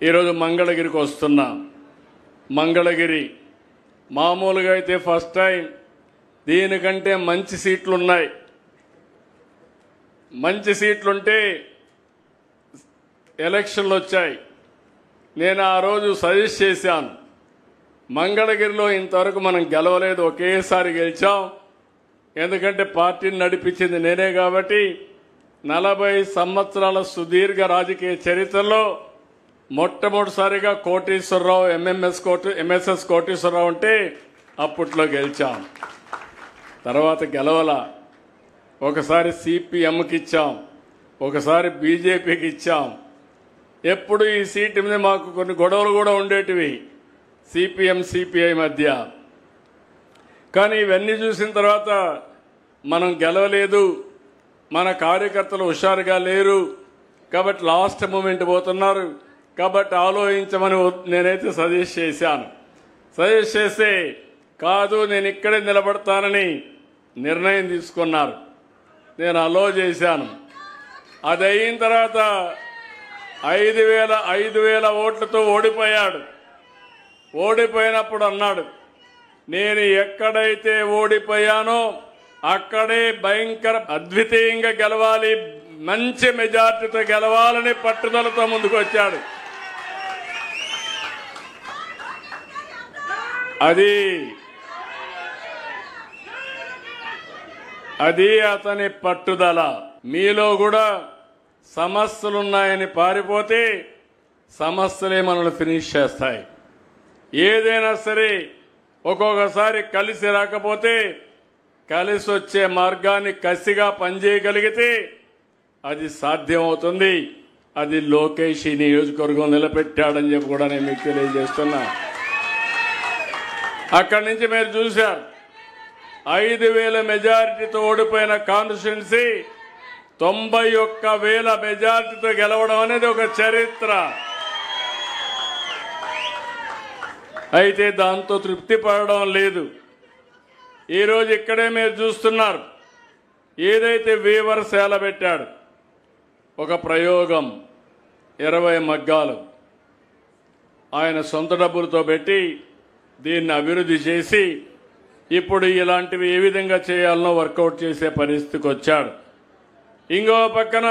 ఈరోజు మంగళగిరికి వస్తున్నా. మంగళగిరి మామూలుగా అయితే ఫస్ట్ టైం, దీనికంటే మంచి సీట్లు ఉన్నాయి. మంచి సీట్లుంటే ఎలక్షన్లు వచ్చాయి. నేను ఆ రోజు సజెస్ట్ చేశాను, మంగళగిరిలో ఇంతవరకు మనం గెలవలేదు, ఒకేసారి గెలిచాం. ఎందుకంటే పార్టీని నడిపించింది నేనే కాబట్టి 40 సంవత్సరాల సుదీర్ఘ రాజకీయ చరిత్రలో మొట్టమొదటిసారిగా కోటేశ్వరరావు ఎంఎస్ఎస్ కోటేశ్వరరావు ఉంటే అప్పట్లో గెలిచాం. తర్వాత గెలవల. ఒకసారి సిపిఎంకి ఇచ్చాం, ఒకసారి బీజేపీకి ఇచ్చాం. ఎప్పుడు ఈ సీటు మీద మాకు కొన్ని గొడవలు కూడా ఉండేటివి సిపిఎం సిపిఐ మధ్య. కానీ ఇవన్నీ చూసిన తర్వాత మనం గెలవలేదు, మన కార్యకర్తలు హుషారుగా లేరు కాబట్టి లాస్ట్ మూమెంట్ పోతున్నారు కాబట్టి ఆలోచించమని నేనైతే సజెస్ట్ చేశాను. సజెస్ట్ చేస్తే కాదు నేను ఇక్కడే నిలబడతానని నిర్ణయం తీసుకున్నారు. నేను అలో చేశాను. అది అయిన తర్వాత 5,000 ఓట్లతో ఓడిపోయాడు. ఓడిపోయినప్పుడు అన్నాడు, నేను ఎక్కడైతే ఓడిపోయానో అక్కడే భయంకర అద్వితీయంగా గెలవాలి, మంచి మెజార్టీతో గెలవాలని పట్టుదలతో ముందుకు వచ్చాడు. అది అతని పట్టుదల. మీలో కూడా సమస్యలున్నాయని పారిపోతే సమస్యలే మనల్ని ఫినిష్ చేస్తాయి. ఏదైనా సరే ఒక్కొక్కసారి కలిసి రాకపోతే కలిసి వచ్చే మార్గాన్ని కసిగా పనిచేయగలిగితే అది సాధ్యమవుతుంది. అది లోకేష్ ఈ నియోజకవర్గం నిలబెట్టాడని చెప్పి కూడా నేను మీకు తెలియజేస్తున్నా. అక్కడి నుంచి మీరు చూశారు, 5,000 మెజారిటీతో ఓడిపోయిన కాన్స్టిట్యున్సీ 91,000 మెజారిటీతో గెలవడం అనేది ఒక చరిత్ర. అయితే దాంతో తృప్తి పడడం లేదు. ఈరోజు ఇక్కడే మీరు చూస్తున్నారు, ఏదైతే వీవర్సేల పెట్టాడు, ఒక ప్రయోగం 20 మగ్గాలు ఆయన సొంత డబ్బులతో పెట్టి దీన్ని అభివృద్ధి చేసి ఇప్పుడు ఇలాంటివి ఏ విధంగా చేయాలనో వర్కౌట్ చేసే పరిస్థితికి వచ్చాడు. ఇంకో పక్కన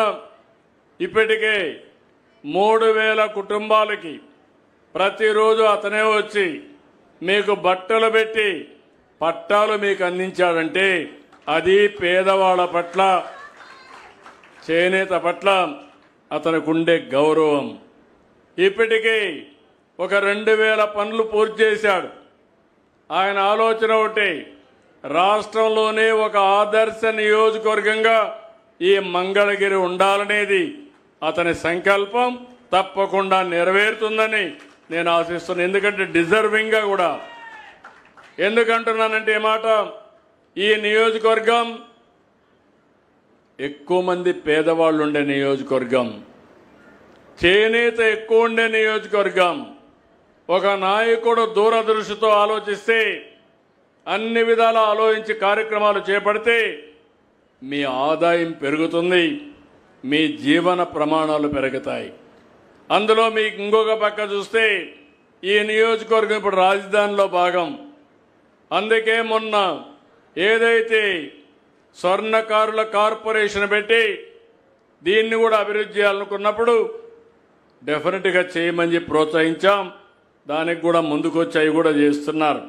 ఇప్పటికే 3,000 కుటుంబాలకి ప్రతిరోజు అతనే వచ్చి మీకు బట్టలు పెట్టి పట్టాలు మీకు అందించాడంటే అది పేదవాళ్ళ పట్ల, చేనేత పట్ల అతనికి ఉండే గౌరవం. ఇప్పటికీ ఒక 2,000 పనులు పూర్తి చేశాడు. ఆయన ఆలోచన ఒకటి, రాష్ట్రంలోనే ఒక ఆదర్శ నియోజకవర్గంగా ఈ మంగళగిరి ఉండాలనేది అతని సంకల్పం. తప్పకుండా నెరవేరుతుందని నేను ఆశిస్తున్నాను. ఎందుకంటే డిజర్వింగ్గా కూడా. ఎందుకంటున్నానంటే ఈ మాట, ఈ నియోజకవర్గం ఎక్కువ మంది పేదవాళ్ళు ఉండే నియోజకవర్గం, చేనేత ఎక్కువ ఉండే నియోజకవర్గం. ఒక నాయకుడు దూరదృష్టితో ఆలోచిస్తే, అన్ని విధాలా ఆలోచించి కార్యక్రమాలు చేపడితే మీ ఆదాయం పెరుగుతుంది, మీ జీవన ప్రమాణాలు పెరుగుతాయి. అందులో మీకు ఇంకొక పక్క చూస్తే ఈ నియోజకవర్గం ఇప్పుడు రాజధానిలో భాగం. అందుకే మొన్న ఏదైతే స్వర్ణకారుల కార్పొరేషన్ పెట్టి దీన్ని కూడా అభివృద్ధి చేయాలనుకున్నప్పుడు డెఫినెట్గా చేయమని ప్రోత్సహించాం. దానికి కూడా ముందుకొచ్చి అవి కూడా చేస్తున్నారు.